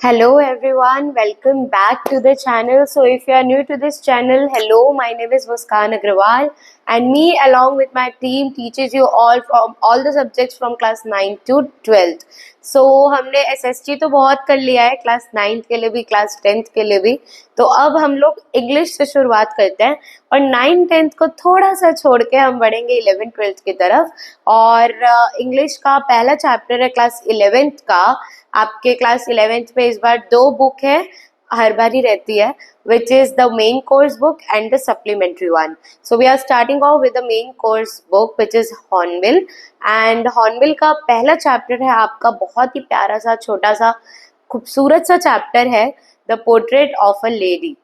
Hello everyone, welcome back to the channel. So if you are new to this channel, hello, my name is Muskan Agrawal and me along with my team teaches you all the subjects from class 9 to 12th. So हमने SST तो बहुत कर लिया है, class 9th के लिए भी, class 10th के लिए भी. तो अब हम लोग इंग्लिश से शुरुआत करते हैं और 9 10th को थोड़ा सा छोड़ के हम बढ़ेंगे 11 12th की तरफ. और इंग्लिश का पहला चैप्टर है क्लास 11th का. आपके क्लास 11th में इस बार 2 बुक है, हर बार ही रहती है, which is the main course book and the supplementary one. So we are starting off with the main course book which is Hornbill, and Hornbill का पहला चैप्टर है आपका बहुत ही प्यारा सा छोटा सा खूबसूरत सा चैप्टर है, The Portrait of a Lady.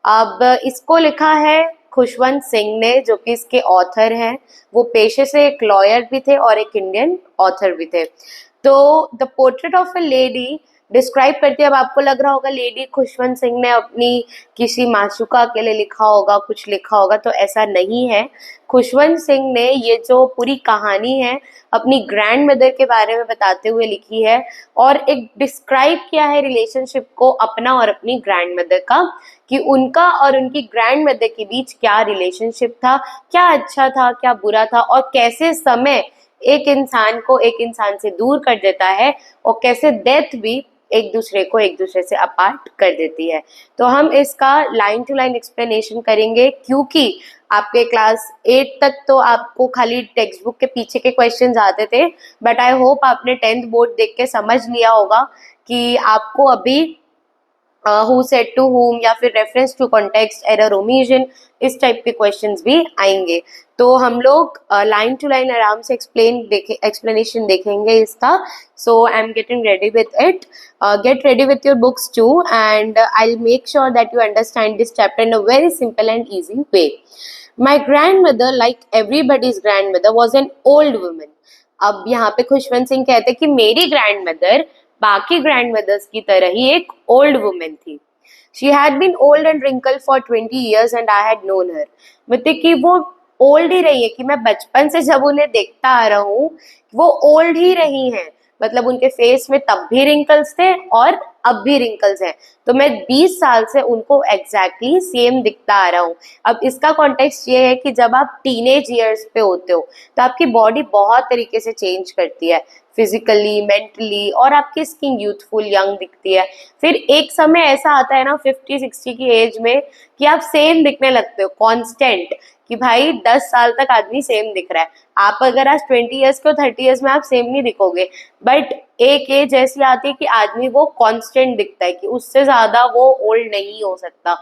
अब इसको लिखा है खुशवंत सिंह ने, जो कि इसके ऑथर हैं. वो पेशे से एक लॉयर भी थे और एक इंडियन ऑथर भी थे. तो the portrait of a lady describe करती है. अब आपको लग रहा होगा लेडी खुशवंत सिंह ने अपनी किसी माशूका के लिए लिखा होगा, कुछ लिखा होगा, तो ऐसा नहीं है. खुशवंत सिंह ने ये जो पूरी कहानी है अपनी ग्रैंड मदर के बारे में बताते हुए लिखी है और एक डिस्क्राइब किया है रिलेशनशिप को अपना और अपनी ग्रैंड मदर का, कि उनका और उनकी ग्रैंड मदर के बीच क्या रिलेशनशिप था, क्या अच्छा था, क्या बुरा था, और कैसे समय एक इंसान को एक इंसान से दूर कर देता है और कैसे डेथ भी एक दूसरे से अपार्ट कर देती है. तो हम इसका लाइन टू लाइन एक्सप्लेनेशन करेंगे, क्योंकि आपके क्लास 8 तक तो आपको खाली टेक्स्ट बुक के पीछे के क्वेश्चंस आते थे, बट आई होप आपने 10th बोर्ड देख के समझ लिया होगा कि आपको अभी हु सेड टू हुम या फिर reference to context, error, omission, इस टाइप के क्वेश्चंस भी आएंगे. तो हम लोग लाइन टू लाइन आराम से एक्सप्लेनेशन देखेंगे इसका. So I am getting ready with it. Get ready with your books too and I will make sure that you understand this chapter in a very simple and easy way. My grandmother, like everybody's grandmother, was an old woman. अब यहाँ पे खुशवंत सिंह कहते हैं कि मेरी grandmother बाकी grandmothers की तरह ही एक ओल्ड वुमेन थी. She had been old and wrinkle for 20 years and I had known her. मतलब कि वो ओल्ड ही रही है, कि मैं बचपन से जब उन्हें देखता आ रहा हूँ वो ओल्ड ही रही हैं. मतलब उनके फेस में तब भी रिंकल्स थे और अब भी रिंकल्स हैं. तो मैं 20 साल से उनको एग्जैक्टली सेम दिखता आ रहा हूँ. अब इसका कॉन्टेक्स्ट ये है कि जब आप टीनेज ईयर्स पे होते हो तो आपकी बॉडी बहुत तरीके से चेंज करती है, फिजिकली, मेंटली, और आपकी स्किन यूथफुल, यंग दिखती है. फिर एक समय ऐसा आता है ना 50-60 की एज में कि आप सेम दिखने लगते हो, कांस्टेंट, कि भाई 10 साल तक आदमी सेम दिख रहा है. आप अगर आज 20 years के हो, 30 years में आप सेम नहीं दिखोगे, बट एक एज ऐसी आती है कि आदमी वो कांस्टेंट दिखता है, कि उससे ज्यादा वो ओल्ड नहीं हो सकता.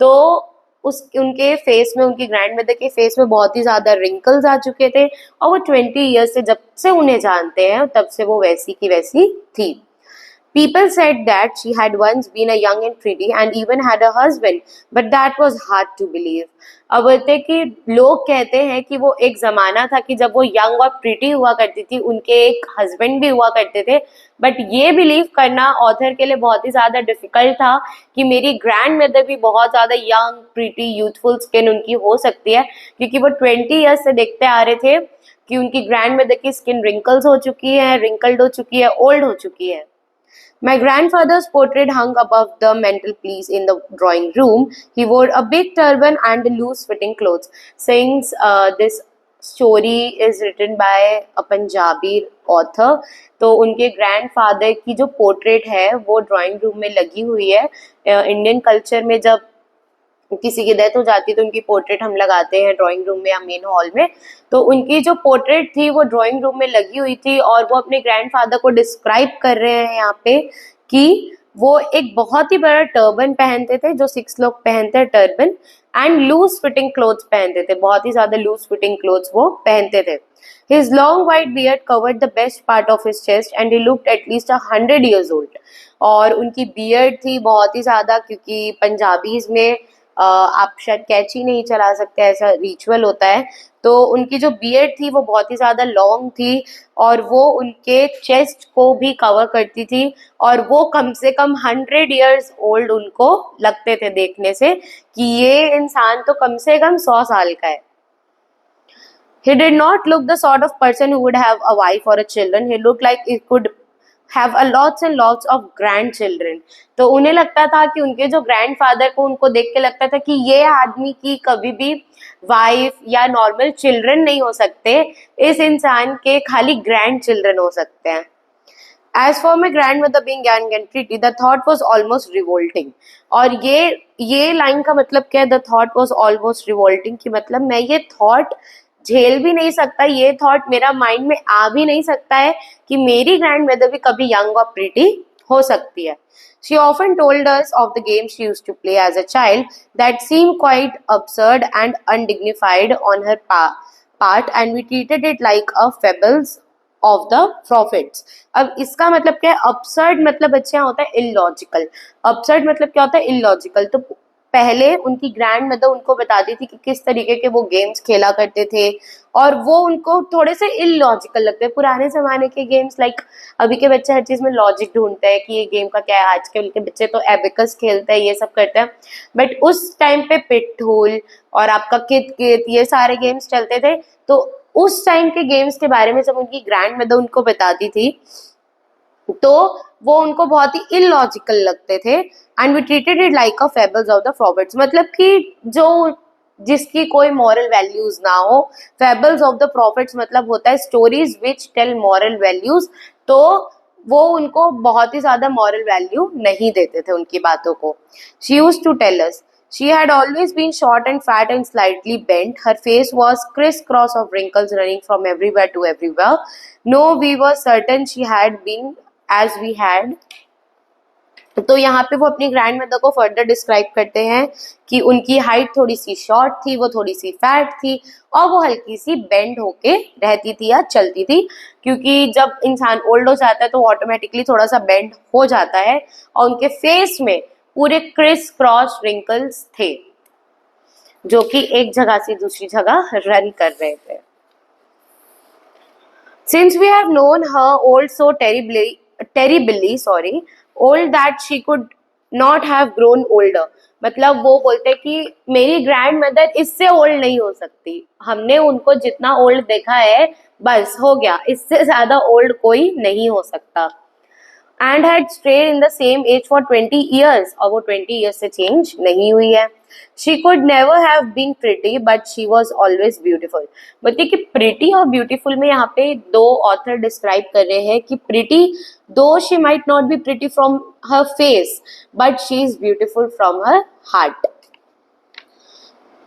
तो उनके फेस में, उनकी ग्रैंड मदर के फेस में बहुत ही ज्यादा रिंकल्स आ चुके थे और वो 20 years से, जब से उन्हें जानते हैं तब से वो वैसी की वैसी थी. People said that she had once been a young and pretty and even had a husband, but that was hard to believe. अब बोलते कि लोग कहते हैं कि वो एक जमाना था कि जब वो यंग और प्रिटी हुआ करती थी, उनके एक हस्बैंड भी हुआ करते थे, बट ये बिलीव करना ऑथर के लिए बहुत ही ज्यादा डिफिकल्ट था कि मेरी ग्रैंड मदर भी बहुत ज्यादा यंग, प्रिटी, यूथफुल स्किन उनकी हो सकती है, क्योंकि वो 20 years से देखते आ रहे थे कि उनकी ग्रैंड मदर की स्किन रिंकल्स हो चुकी है, रिंकल्ड हो चुकी है, ओल्ड हो चुकी है. My grandfather's portrait hung above the mantelpiece in the drawing room. He wore a big turban and loose-fitting clothes. Since this story is written by a Punjabi author, तो उनके ग्रैंडफादर की जो पोर्ट्रेट है वो drawing room में लगी हुई है. इंडियन कल्चर में जब किसी की डेथ हो जाती है तो उनकी पोर्ट्रेट हम लगाते हैं ड्राइंग रूम में या मेन हॉल में. तो उनकी जो पोर्ट्रेट थी वो ड्राइंग रूम में लगी हुई थी और वो अपने ग्रैंडफादर को डिस्क्राइब कर रहे हैं यहाँ पे कि वो एक बहुत ही बड़ा टर्बन पहनते थे, जो 6 लोग पहनते हैं turban, and loose fitting clothes पहनते थे, बहुत ही ज्यादा लूज फिटिंग क्लोथ्स वो पहनते थे. His long white beard covered the best part of his chest and he looked at least 100 years old. और उनकी बियर्ड थी बहुत ही ज्यादा, क्योंकि पंजाबीज में आप शायद कैची नहीं चला सकते, ऐसा रिचुअल होता है. तो उनकी जो बियर्ड थी वो बहुत ही ज्यादा लॉन्ग थी और वो उनके चेस्ट को भी कवर करती थी, और वो कम से कम 100 years ओल्ड उनको लगते थे देखने से, कि ये इंसान तो कम से कम 100 साल का है. He did not look the sort of person who would have a wife or a children. He looked like he could have a lots and lots of grand children. तो उन्हें लगता था कि उनके जो ग्रैंड फादर को उनको देख के लगता था कि ये आदमी की कभी भी वाइफ या नॉर्मल चिल्ड्रन नहीं हो सकते, इस इंसान के खाली ग्रैंड चिल्ड्रन हो सकते हैं। As for my grandmother being young and pretty, the thought was almost revolting. और ये लाइन का मतलब क्या है? The thought was almost revolting कि मतलब मैं ये थॉट झेल भी नहीं सकता, ये थॉट मेरा माइंड में आ भी नहीं सकता है कि मेरी ग्रैंड मदर भी कभी यंग और प्रिटी हो सकती है. She often told us of the games she used to play as a child that seemed quite absurd and undignified on her part, and we treated it like a fables of the profits. अब इसका मतलब क्या है? Absurd मतलब बच्चे यहाँ होता है इलॉजिकल. अपसर्ड मतलब क्या होता है? इलॉजिकल. तो पहले उनकी ग्रैंड मदर उनको बताती थी कि किस तरीके के वो गेम्स खेला करते थे, और वो उनको थोड़े से इलॉजिकल लगते हैं. पुराने जमाने के गेम्स लाइक अभी के बच्चे हर चीज में लॉजिक ढूंढते हैं कि ये गेम का क्या है. आजकल के बच्चे तो एबिकस खेलते हैं, ये सब करते हैं. बट उस टाइम पे पिट्ठूल और आपका कित कित ये सारे गेम्स चलते थे. तो उस टाइम के गेम्स के बारे में जब उनकी ग्रैंड मदर उनको बताती थी तो वो उनको बहुत ही इलॉजिकल लगते थे. And we treated it like a fables of the prophets. मतलब कि जो जिसकी कोई मॉरल वैल्यूज ना हो. फेबल्स ऑफ द प्रॉफिट्स मतलब होता है stories which tell moral values. तो वो उनको बहुत ही ज्यादा मॉरल वैल्यू नहीं देते थे उनकी बातों को. She used to tell us. She had always been short and fat and slightly bent. Her face was crisscross of wrinkles running from everywhere to everywhere. No, we were certain she had been as we had. तो यहाँ पे वो अपनी grand mother को further describe करते हैं कि उनकी हाइट थोड़ी सी शॉर्ट थी, वो थोड़ी सी फैट थी, और वो हल्की सी बेंड होके रहती थी या चलती थी. क्योंकि जब इंसान ओल्ड हो जाता है तो ऑटोमेटिकली थोड़ा सा बेंड हो जाता है. और उनके फेस में पूरे क्रिस क्रॉस रिंकल्स थे जो कि एक जगह से दूसरी जगह रन कर रहे थे. Since we have known her old so terribly, old that she could not have grown older. मतलब वो बोलते कि मेरी ग्रैंड मदर इससे ओल्ड नहीं हो सकती. हमने उनको जितना ओल्ड देखा है बस हो गया, इससे ज्यादा ओल्ड कोई नहीं हो सकता. And had stayed in the same age for 20 years, और वो 20 years से चेंज नहीं हुई है. She could never have been pretty but she was always beautiful. बोलती कि प्रिटी और ब्यूटिफुल में यहाँ पे दो ऑथर डिस्क्राइब कर रहे हैं कि प्रिटी दो she might not be pretty from her face but she is beautiful from her heart.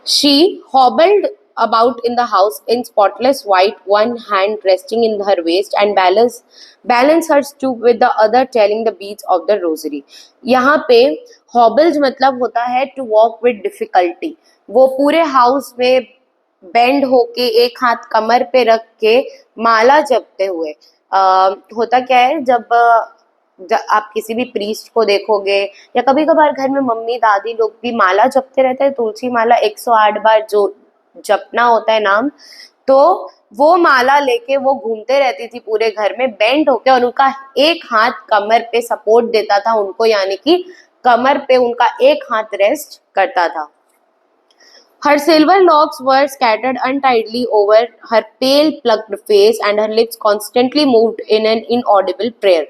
She hobbled about in the house in spotless white, one hand resting in her waist, and balance her stoop with the other telling the beads of the rosary. यहाँ पे hobbles मतलब होता है to walk with difficulty. वो पूरे house में bend होके एक हाथ कमर पे रख के माला जपते हुए. होता क्या है जब आप किसी भी प्रीस्ट को देखोगे या कभी कभार घर में मम्मी दादी लोग भी माला जपते रहते हैं. तुलसी माला 108 बार जो जपना होता है नाम, तो वो माला लेके वो घूमते रहती थी पूरे घर में बेंड होके, और उनका एक हाथ कमर पे सपोर्ट देता था उनको, यानी कि कमर पे उनका एक हाथ रेस्ट करता था. Her silver locks were scattered untidily over her pale plucked face and her lips constantly moved in an inaudible prayer.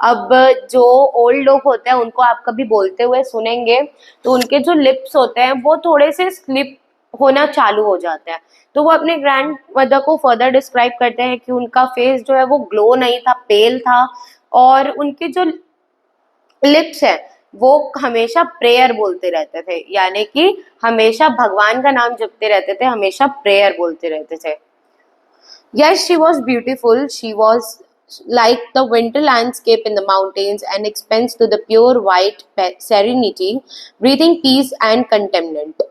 अब जो ओल्ड लोग होते हैं उनको आप कभी बोलते हुए सुनेंगे तो उनके जो लिप्स होते हैं वो थोड़े से स्लिप होना चालू हो जाते हैं. तो वो अपने ग्रैंड मदर को फर्दर डिस्क्राइब करते हैं कि उनका फेस जो है वो ग्लो नहीं था, पेल था, और उनके जो लिप्स है वो हमेशा प्रेयर बोलते रहते थे, यानी कि हमेशा भगवान का नाम जपते रहते थे, हमेशा प्रेयर बोलते रहते थे. Yes, she was beautiful. She was like the winter landscape in the mountains, and expands to the pure white serenity, breathing peace and contentment.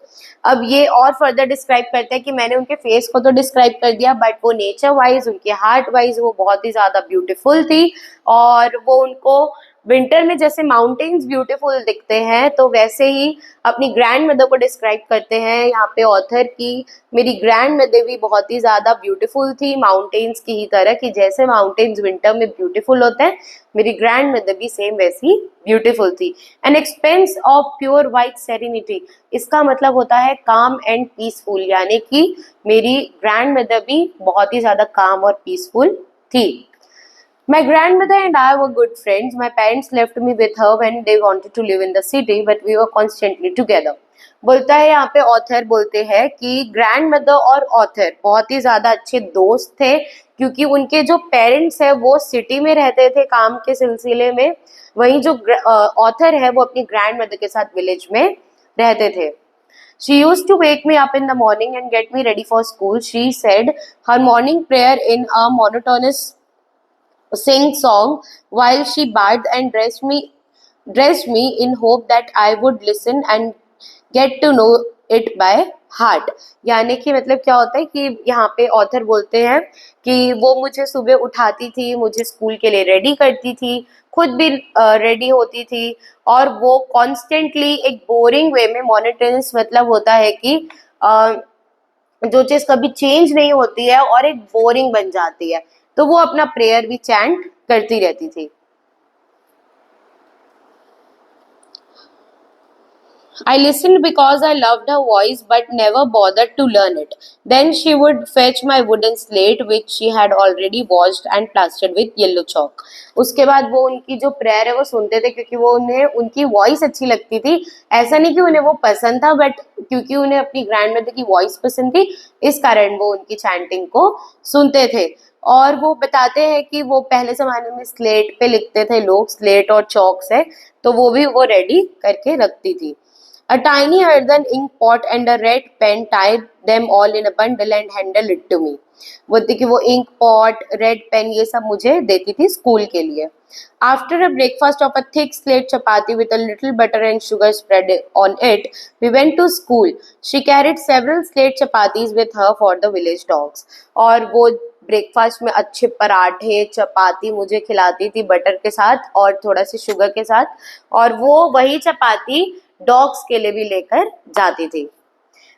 अब ये और फर्दर डिस्क्राइब करते हैं कि मैंने उनके फेस को तो डिस्क्राइब कर दिया, बट वो नेचर वाइज, उनके हार्ट वाइज वो बहुत ही ज्यादा ब्यूटीफुल थी. और वो उनको विंटर में जैसे माउंटेन्स ब्यूटीफुल दिखते हैं तो वैसे ही अपनी ग्रैंड मदर को डिस्क्राइब करते हैं यहाँ पे ऑथर की मेरी ग्रैंड मदर भी बहुत ही ज्यादा ब्यूटीफुल थी माउंटेन्स की ही तरह, कि जैसे माउंटेन्स विंटर में ब्यूटीफुल होते हैं मेरी ग्रैंड मदर भी सेम वैसी ब्यूटीफुल थी. An expense of pure white serenity, इसका मतलब होता है काम एंड पीसफुल, यानी कि मेरी ग्रैंड मदर भी बहुत ही ज्यादा काम और पीसफुल थी. My grandmother and I were good friends. My parents left me with her when they wanted to live in the city, but we were constantly together. बोलता है यहाँ पे ऑथर बोलते हैं कि ग्रैंड मदर और ऑथर बहुत ही ज्यादा अच्छे दोस्त थे, क्योंकि उनके जो पेरेंट्स है वो सिटी में रहते थे काम के सिलसिले में, वहीं जो ऑथर है वो अपनी ग्रैंड मदर के साथ विलेज में रहते थे. She used to wake me up in the morning and get me ready for school. She said her morning prayer in a monotonous sing song while she bathed and dressed me in hope that I would listen and get to know it by heart. यानी कि मतलब क्या होता है कि यहाँ पे author बोलते हैं कि वो मुझे सुबह उठाती थी, मुझे स्कूल के लिए रेडी करती थी, खुद भी रेडी होती थी, और वो कॉन्स्टेंटली एक बोरिंग वे में, मोनोटोनस मतलब होता है कि जो चीज कभी चेंज नहीं होती है और एक बोरिंग बन जाती है, तो वो अपना प्रेयर भी चैंट करती रहती थी. I listened because I loved her voice but never bothered to learn it. Then she would fetch my wooden slate which she had already washed and plastered with yellow chalk. उसके बाद वो उनकी जो prayer है वो सुनते थे, क्योंकि वो उन्हें उनकी वॉइस अच्छी लगती थी. ऐसा नहीं कि उन्हें वो पसंद था, बट क्योंकि उन्हें अपनी ग्रैंड मदर की वॉइस पसंद थी, इस कारण वो उनकी चैंटिंग को सुनते थे. और वो बताते हैं कि वो पहले जमाने में स्लेट पे लिखते थे लोग, स्लेट और चौक से, तो वो भी वो रेडी करके रखती थी. A tiny earthen ink pot and a red pen tied them all in a bundle and handed it to me. बोलती कि वो इंक पॉट, रेड पेन, ये सब मुझे देती थी स्कूल के लिए. After a breakfast of a thick slate chapati with a little butter and sugar spread on it, we went to school. She carried several slate chapatis with her for the village dogs. और वो breakfast में अच्छे पराठे, चपाती मुझे खिलाती थी butter के साथ और थोड़ा सी शुगर के साथ, और वो वही चपाती डॉग्स के लिए भी लेकर जाती थी.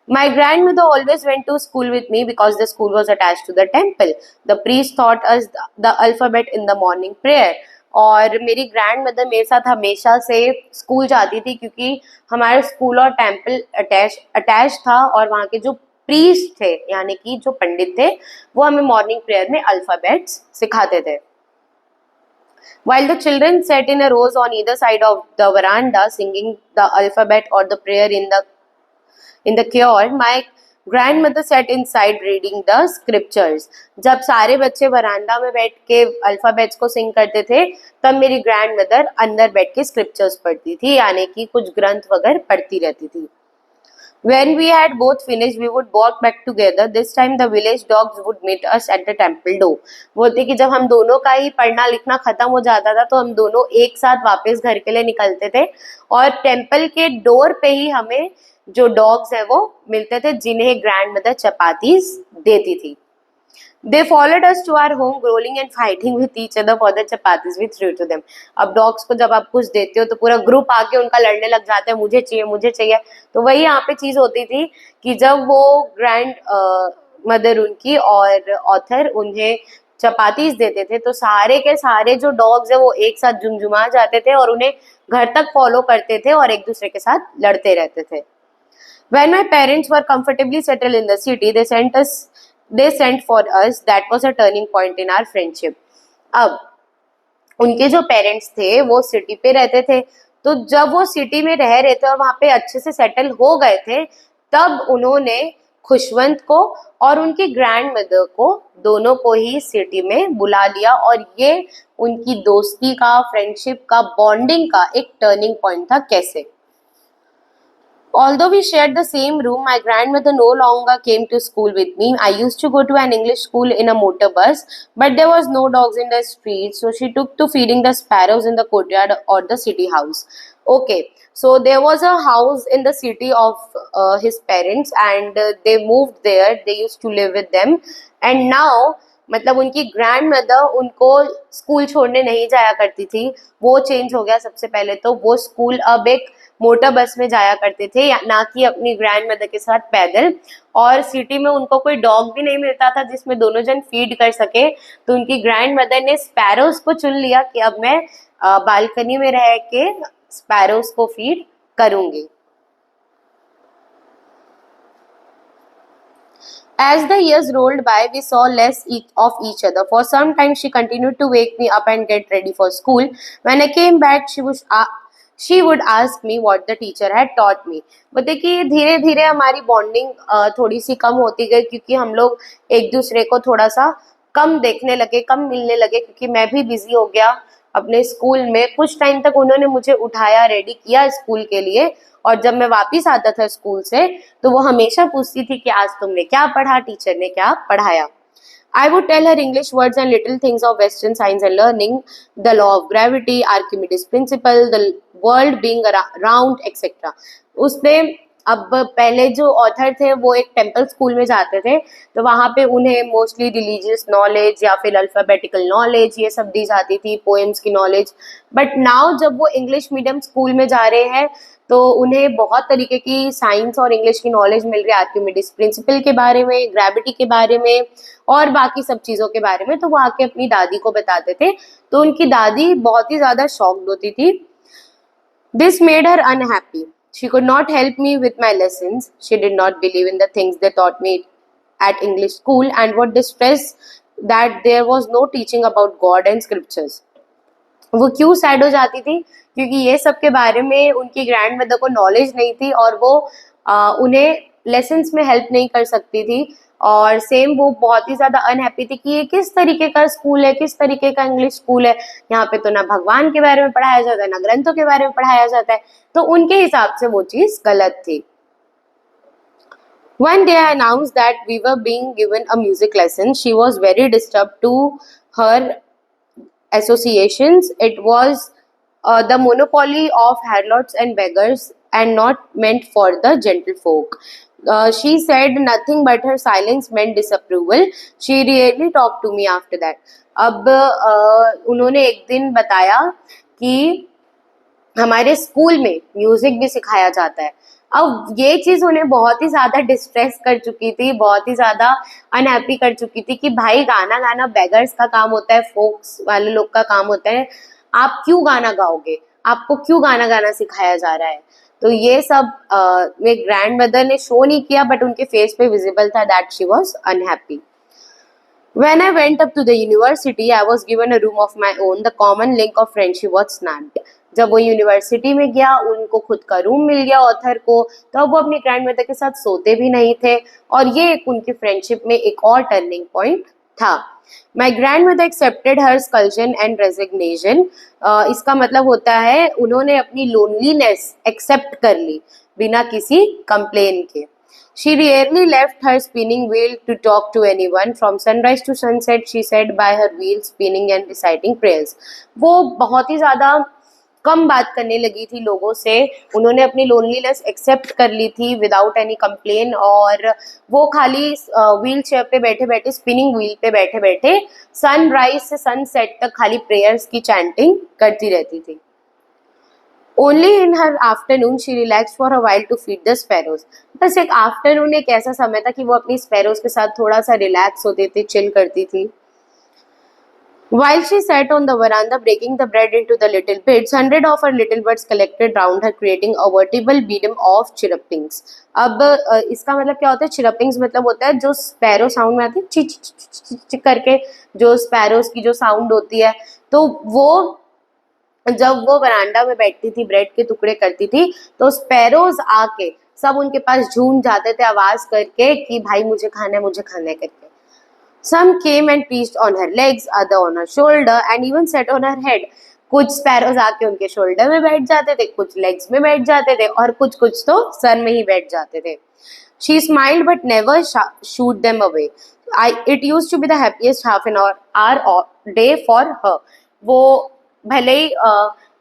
My grandmother always went to school with me because the school was attached to the temple. The priest taught us the alphabet in the morning prayer. और मेरी ग्रैंड मदर मेरे साथ हमेशा से स्कूल जाती थी, क्योंकि हमारे स्कूल और टेम्पल अटैच था, और वहाँ के जो प्रीस्ट थे यानी कि जो पंडित थे वो हमें मॉर्निंग प्रेयर में अल्फाबेट्स सिखाते थे. While the children sat in a rows on either side of the veranda singing the alphabet or the prayer in the choir, my grandmother sat inside reading the scriptures. जब सारे बच्चे वरांडा में बैठ के alphabets को सिंग करते थे, तब मेरी ग्रैंड मदर अंदर बैठ के स्क्रिप्चर्स पढ़ती थी, यानी कि कुछ ग्रंथ वगैरह पढ़ती रहती थी. When we had both finished, we would walk back together. This time the village dogs would meet us at the temple door. बोलते कि जब हम दोनों का ही पढ़ना लिखना खत्म हो जाता था, तो हम दोनों एक साथ वापस घर के लिए निकलते थे, और टेम्पल के डोर पे ही हमें जो डॉग्स है वो मिलते थे, जिन्हें ग्रैंड मदर चपातीस देती थी. They followed us to our home, growling and fighting with each other for the chapatis we threw to them. अब डॉग्स को जब आप कुछ देते हो तो पूरा ग्रुप आके उनका लड़ने लग जाता है, मुझे चाहिए मुझे चाहिए. तो वही यहाँ पे चीज होती थी कि जब वो ग्रैंड मदर उनकी और ऑथर उन्हें चपातीस देते थे, तो सारे के सारे जो डॉग्स है वो एक साथ झुमझुमा जाते थे और उन्हें घर तक फॉलो करते थे और एक दूसरे के साथ लड़ते रहते थे. When my parents were comfortably settled in the city, they sent for us. That was a turning point in our friendship. अब उनके जो पेरेंट्स थे वो सिटी पे रहते थे, तो जब वो सिटी में रह रहे थे और वहां पे अच्छे से सेटल हो गए थे, तब उन्होंने खुशवंत को और उनकी ग्रैंड मदर को, दोनों को ही सिटी में बुला लिया, और ये उनकी दोस्ती का, फ्रेंडशिप का, बॉन्डिंग का एक टर्निंग पॉइंट था. कैसे? Although we shared the same room, my grandmother no longer came to school with me. I used to go to an English school in a motor bus, but there was no dogs in the street, so she took to feeding the sparrows in the courtyard or the city house. Okay, so there was a house in the city of his parents, and they moved there. They used to live with them, and now मतलब उनकी grand mother उनको school छोड़ने नहीं जाया करती थी, वो change हो गया. सबसे पहले तो वो स्कूल अब एक मोटर बस में जाया करते थे, ना कि अपनी ग्रैंड मदर के साथ पैदल. और सिटी में उनको कोई डॉग भी नहीं मिलता था जिसमें दोनों जन फीड कर सके, तो उनकी ग्रैंड मदर ने स्पैरोज को चुन लिया कि अब मैं बालकनी में रह के स्पैरोज को फीड करूंगी. As the years rolled by, we saw less of each other. For some time, she continued to wake me up and get ready for school. When I came back, she would ask me what the teacher had taught me. बोलते कि धीरे धीरे हमारी bonding थोड़ी सी कम होती गई, क्योंकि हम लोग एक दूसरे को थोड़ा सा कम देखने लगे, कम मिलने लगे, क्योंकि मैं भी बिजी हो गया अपने स्कूल में. कुछ टाइम तक उन्होंने मुझे उठाया, रेडी किया स्कूल के लिए, और जब मैं वापिस आता था स्कूल से तो वो हमेशा पूछती थी कि आज तुमने क्या पढ़ा, टीचर ने क्या पढ़ाया. I would tell her English words and little things of Western science and learning, the law of gravity, Archimedes principle, the world being round, etc. उसने अब पहले जो ऑथर थे वो एक टेम्पल स्कूल में जाते थे, तो वहाँ पे उन्हें मोस्टली रिलीजियस नॉलेज या फिर अल्फाबेटिकल नॉलेज ये सब दी जाती थी, पोएम्स की नॉलेज. बट नाउ जब वो इंग्लिश मीडियम स्कूल में जा रहे हैं तो उन्हें बहुत तरीके की साइंस और इंग्लिश की नॉलेज मिल रही है, आर्किमिडीज प्रिंसिपल के बारे में, ग्रेविटी के बारे में और बाकी सब चीज़ों के बारे में. तो वो आके अपनी दादी को बताते थे, तो उनकी दादी बहुत ही ज़्यादा शॉक्ड होती थी. This made her unhappy. She could not help me with my lessons. She did not believe in the things they taught me at English school, and was distressed that there was no teaching about God and scriptures. वो क्यों sad हो जाती थी? क्योंकि ये सब के बारे में उनकी ग्रैंड मदर को नॉलेज नहीं थी और वो उन्हें लेसन्स में हेल्प नहीं कर सकती थी. और सेम वो बहुत ही ज्यादा अनहैप्पी थी कि ये किस तरीके का स्कूल है, किस तरीके का इंग्लिश स्कूल है, यहाँ पे तो ना भगवान के बारे में पढ़ाया जाता है, ना ग्रंथों के बारे में पढ़ाया जाता है. तो उनके हिसाब से वो चीज गलत थी. One day I announced that we were being given a music lesson. She was very disturbed to her associations. It was the monopoly of harlots and beggars and not meant for the gentlefolk. She said nothing but her silence meant disapproval. She rarely talked to me after that. अब उन्होंने एक दिन बताया कि हमारे school में music भी सिखाया जाता है. अब ये चीज उन्हें बहुत ही ज्यादा डिस्ट्रेस कर चुकी थी, बहुत ही ज्यादा अनहैप्पी कर चुकी थी कि भाई गाना गाना बेगर्स का काम होता है, फोक्स वाले लोग का काम होता है, आप क्यों गाना गाओगे, आपको क्यों गाना गाना सिखाया जा रहा है. तो ये सब मेरे ग्रैंड मदर ने शो नहीं किया, बट उनके फेस पे विजिबल था that she was unhappy. When I went up to the university, I was given a room of my own. The common link of friendship was snapped. जब वो university में गया, उनको खुद का रूम मिल गया ऑथर को, तो अब वो अपनी ग्रैंड मदर के साथ सोते भी नहीं थे, और ये एक उनकी फ्रेंडशिप में एक और टर्निंग पॉइंट था. My grandmother accepted her seclusion and resignation. इसका मतलब होता है उन्होंने अपनी लोनलीनेस एक्सेप्ट कर ली बिना किसी कंप्लेन के. She rarely left her spinning wheel to talk to anyone. From sunrise to sunset, she sat by her wheel spinning and reciting prayers. वो बहुत ही ज़्यादा कम बात करने लगी थी लोगों से. उन्होंने अपनी लोनलीनेस एक्सेप्ट कर ली थी विदाउट एनी कंप्लेन, और वो खाली व्हील चेयर पे बैठे बैठे, स्पिनिंग व्हील पे बैठे बैठे सनराइज से सनसेट तक खाली प्रेयर्स की चैंटिंग करती रहती थी. Only in her afternoon she relaxed for a while to feed the sparrows. बस एक आफ्टरनून एक ऐसा समय था कि वो अपनी स्पैरोज के साथ थोड़ा सा रिलैक्स होती थी, चिल करती थी. While she sat on the veranda breaking the bread into the little bits, hundred of her little birds collected round her, creating a veritable bedlam of chirrupings. अब इसका मतलब क्या होता है? चिरपिंग्स मतलब होता है जो स्पैरो साउंड में आती है, चिच चिच चिच करके जो स्पैरोज की जो साउंड होती है. तो वो जब वो वरांडा में बैठती थी, ब्रेड के टुकड़े करती थी, तो स्पैरोज आके सब उनके पास झूम जाते थे आवाज करके कि भाई मुझे खाना है, मुझे खाना है करके. Some came and perched on her legs, other on her shoulder, and even sat on her head. कुछ स्पैरोज आके उनके शोल्डर में बैठ जाते थे, कुछ लेग्स में बैठ जाते थे, और कुछ कुछ तो सर में ही बैठ जाते थे. She smiled but never shooed them away. It used to be the happiest half an hour day for her. वो भले ही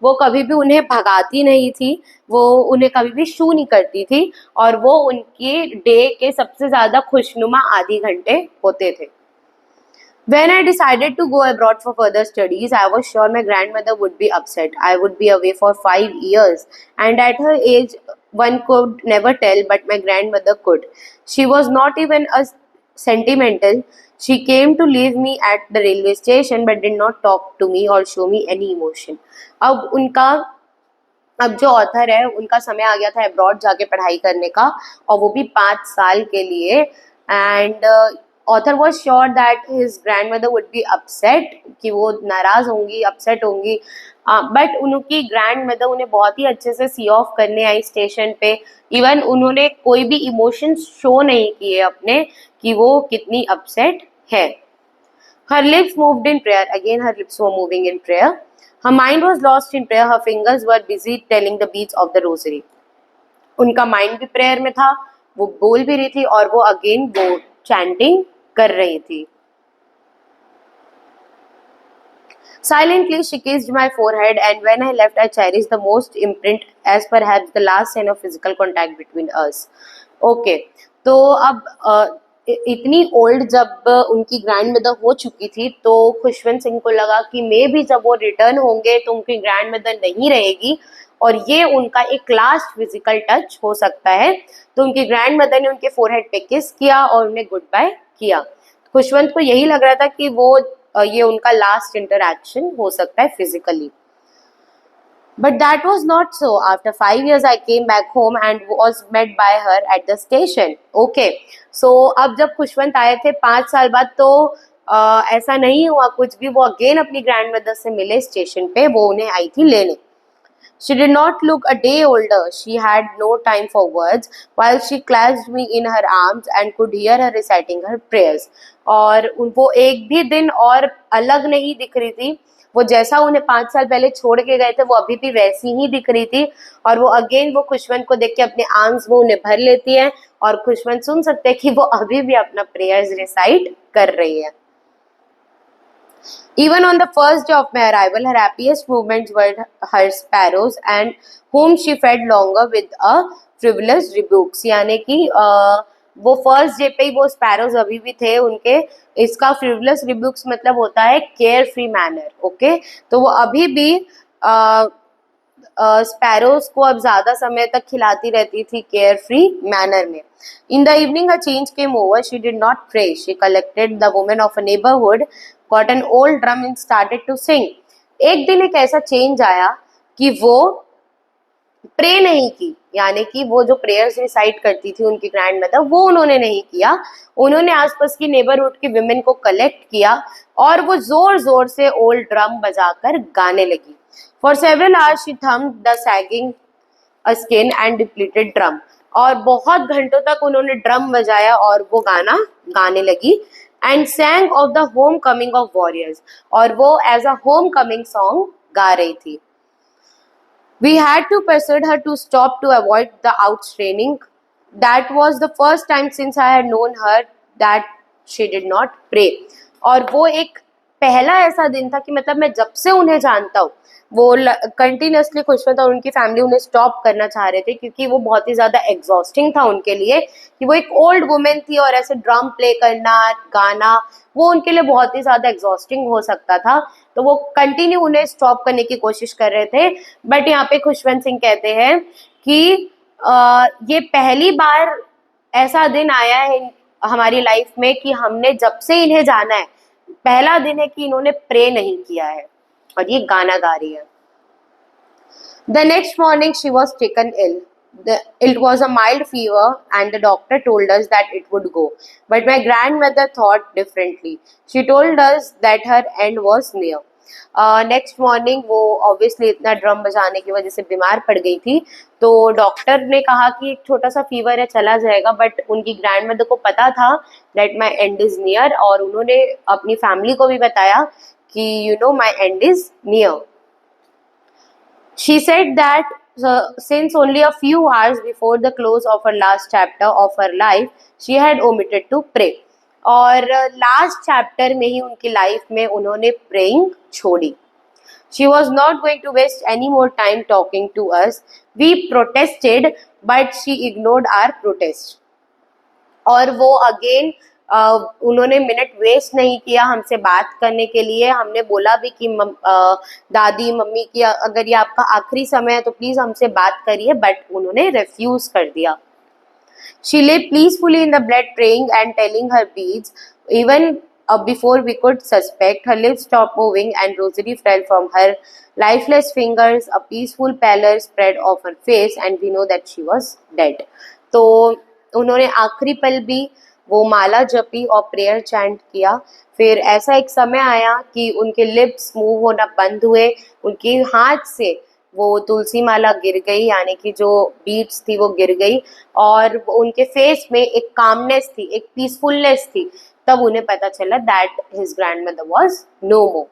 वो कभी भी उन्हें भगाती नहीं थी, वो उन्हें कभी भी शू नहीं करती थी, और वो उनके डे के सबसे ज्यादा खुशनुमा आधे घंटे होते थे. When I decided to go abroad for further studies, I was sure my grandmother would be upset. I would be away for 5 years, and at her age, one could never tell, but my grandmother could. She was not even a sentimental. She came to leave me at the railway station, but did not talk to me or show me any emotion. अब जो author है उनका समय आ गया था abroad जाके पढ़ाई करने का, और वो भी 5 साल के लिए. And author was sure that his grand mother would be upset, कि वो नाराज होंगी, अपसेट होंगी, बट उनकी ग्रैंड मदर उन्हें बहुत ही अच्छे से सी ऑफ करने आई स्टेशन पे। इवन उन्होंने कोई भी इमोशन शो नहीं किए अपने कि वो कितनी अपसेट है। Her lips moved in prayer. Again, her lips were moving in prayer. Her mind was lost in prayer. Her fingers were busy telling the beads of the rosary. उनका mind भी prayer में था, वो बोल भी रही थी और वो अगेन वो चैंटिंग कर रही थी। Silently, she kissed my forehead, and when I left, I cherished the most imprint as perhaps the last sign of physical contact between us. Okay, तो अब इतनी ओल्ड जब उनकी ग्रैंड मदर हो चुकी थी तो खुशवंत सिंह को लगा कि मे भी जब वो रिटर्न होंगे तो उनकी ग्रैंड मदर नहीं रहेगी और ये उनका एक लास्ट फिजिकल टच हो सकता है। तो उनकी ग्रैंड मदर ने उनके फोरहेड पे किस किया और उन्हें गुड बाय किया। खुशवंत को यही लग रहा था कि वो ये उनका लास्ट इंटरैक्शन हो सकता है physically. But that was not so. After 5 years, I came back home and was met by her at the station. Okay, so अब जब खुशवंत आए थे 5 साल बाद तो ऐसा नहीं हुआ कुछ भी, वो अगेन अपनी ग्रैंड मदर से मिले स्टेशन पे, वो उन्हें आई थी लेने। She did not look a day older. She had no time for words while she clasped me in her arms and could hear her reciting her prayers. और वो एक भी दिन और अलग नहीं दिख रही थी, वो जैसा उन्हें 5 साल पहले छोड़ के गए थे वो अभी भी वैसी ही दिख रही थी। और वो अगेन वो खुशवंत को देख के अपने आर्म्स में उन्हें भर लेती है और खुशवंत सुन सकते हैं कि वो अभी भी अपना प्रेयर्स रिसाइट कर रही है। Even on the first day of my arrival, her happiest movements were her sparrows, and whom she fed longer with a frivolous rebukes. यानी कि वो फर्स्ट डे पे ही वो स्पैरोज अभी भी थे उनके। इसका फ्रिवलस रिब्यूक्स मतलब होता है केयर फ्री मैनर। ओके, तो वो अभी भी स्पैरोज को अब ज्यादा समय तक खिलाती रहती थी केयर फ्री मैनर में। In the evening a change came over. She did not pray. She collected the women of a neighbourhood, got an old drum and started to sing. एक दिन एक ऐसा चेंज आया कि वो प्रे नहीं की, यानी कि वो जो प्रेयर्स रिसाइट करती थी उनकी ग्रैंड मदर वो उन्होंने नहीं किया। उन्होंने आसपास की नेबरहुड की विमेन को कलेक्ट किया और वो जोर जोर से ओल्ड ड्रम बजाकर गाने लगी। For several hours she thumbed the sagging skin and depleted drum. और बहुत घंटों तक उन्होंने ड्रम बजाया और वो गाना गाने लगी। And sang of the homecoming of warriors, और वो एज अ homecoming song गा रही थी। We had to persuade her to stop to avoid the outstraining. That was the first time since I had known her that she did not pray. और वो एक पहला ऐसा दिन था कि मतलब मैं जब से उन्हें जानता हूँ वो कंटिन्यूसली खुशवंत और उनकी फैमिली उन्हें स्टॉप करना चाह रहे थे क्योंकि वो बहुत ही ज्यादा एग्जॉस्टिंग था उनके लिए कि वो एक ओल्ड वुमेन थी और ऐसे ड्रम प्ले करना गाना वो उनके लिए बहुत ही ज्यादा एग्जॉस्टिंग हो सकता था। तो वो कंटिन्यू उन्हें स्टॉप करने की कोशिश कर रहे थे। बट यहाँ पे खुशवंत सिंह कहते हैं कि ये पहली बार ऐसा दिन आया है हमारी लाइफ में कि हमने जब से इन्हें जाना है पहला दिन है कि इन्होंने प्रे नहीं किया है और ये गाना गा रही है। The next morning she was taken ill. It was a mild fever and the doctor told us that it would go. But my grandmother thought differently. She told us that her end was near. Next morning वो obviously इतना drum बजाने की वजह से बीमार पड़ गई थी तो डॉक्टर ने कहा कि एक छोटा सा फीवर है चला जाएगा। बट उनकी ग्रैंड मदर को पता था that my and is near और उन्होंने अपनी फैमिली को भी बताया कि you know my and is near. She said that since only a few hours before the close of her last chapter of her life she had omitted to pray. और last chapter में ही उनकी life में उन्होंने praying छोड़ी। She was not going to waste any more time talking to us. We protested but she ignored our protest. और वो again उन्होंने मिनट वेस्ट नहीं किया हमसे बात करने के लिए। हमने बोला भी कि दादी मम्मी की अगर ये आपका आखिरी समय है तो प्लीज हमसे बात करिए, बट उन्होंने रिफ्यूज कर दिया। She lay peacefully in the bed praying and telling her beads. Even before we could suspect, her lips stopped moving and rosary fell from her lifeless fingers. A peaceful pallor spread off her face and we know that she was dead. तो उन्होंने आखिरी पल भी वो माला जपी और prayer chant किया। फिर ऐसा एक समय आया कि उनके लिप्स मूव होना बंद हुए, उनके हाथ से वो तुलसी माला गिर गई, यानी कि जो बीड्स थी वो गिर गई, और उनके फेस में एक कामनेस थी, एक पीसफुलनेस थी। तब उन्हें पता चला that his grandmother was no more.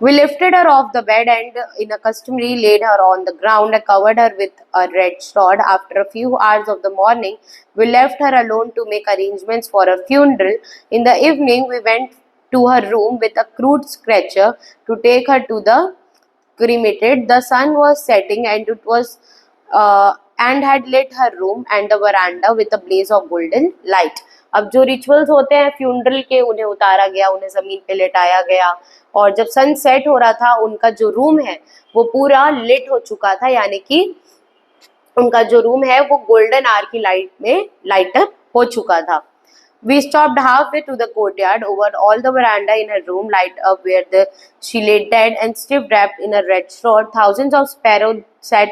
We lifted her off the bed and, in a customary, laid her on the ground and covered her with a red shroud. After a few hours of the morning, we left her alone to make arrangements for a funeral. In the evening, we went to her room with a crude stretcher to take her to the cremated. The sun was setting and it was and had lit her room and the veranda with a blaze of golden light. अब जो rituals होते हैं funeral के, उन्हें उतारा गया, उन्हें जमीन पे लेटाया गया, और जब सन सेट हो रहा था उनका जो रूम है वो पूरा लिट हो चुका था, यानी कि उनका जो रूम है वो गोल्डन आवर की लाइट में लाइट अप हो चुका था। We stopped halfway to the courtyard, over all the veranda in her room, light up where she lay dead and stiff wrapped in a red shroud. Thousands of sparrows sat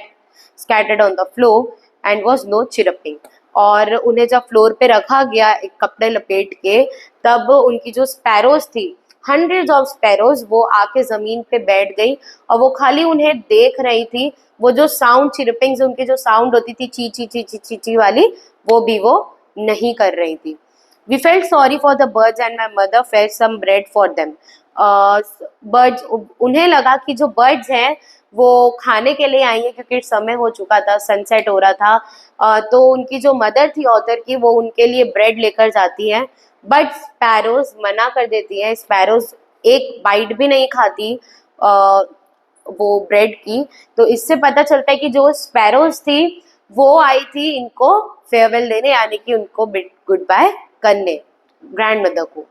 scattered on the floor and was no chirruping. और उन्हें जब floor पे रखा गया एक कपड़े लपेट के, तब उनकी जो स्पैरोज थी, हंड्रेड्स ऑफ स्पैरोज, वो आके जमीन पे बैठ गई और वो खाली उन्हें देख रही थी। वो जो साउंड चिरपिंग्स, उनकी जो साउंड होती थी ची ची ची ची ची ची वाली, वो भी वो नहीं कर रही थी। We felt sorry for the birds and my mother fed some bread for them. Birds, उन्हें लगा कि जो बर्ड्स हैं वो खाने के लिए आई हैं, क्योंकि समय हो चुका था, सनसेट हो रहा था। तो उनकी जो मदर थी ऑथर की, वो उनके लिए ब्रेड लेकर जाती हैं, बट स्पैरोज मना कर देती हैं। स्पैरोज एक बाइट भी नहीं खाती वो ब्रेड की। तो इससे पता चलता है कि जो स्पैरोज थी वो आई थी इनको फेयरवेल देने, यानी कि उनको गुड बाय करने ग्रैंडमदर को।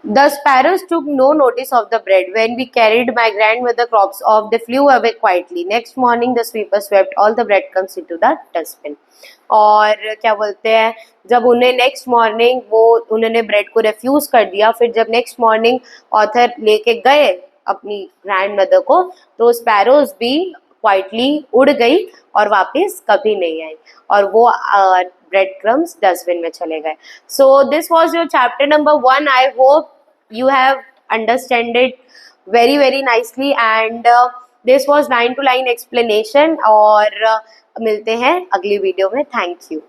The sparrows took no notice of the bread. When we carried my grandmother crops off, they flew away quietly. Next morning, the sweeper swept all the breadcrumbs into the dustbin. और क्या बोलते हैं, जब उन्हें next morning वो उन्होंने bread को refuse कर दिया, फिर जब नेक्स्ट मॉर्निंग ऑथर लेके गए अपनी ग्रैंडमदर को, तो स्पैरोज भी क्वाइटली उड़ गई और वापस कभी नहीं आई, और वो ब्रेड क्रम्स डस्टबिन में चले गए। So this was your chapter number 1. I hope you have understand it very very nicely, and this was line to line explanation. और मिलते हैं अगली वीडियो में। Thank you.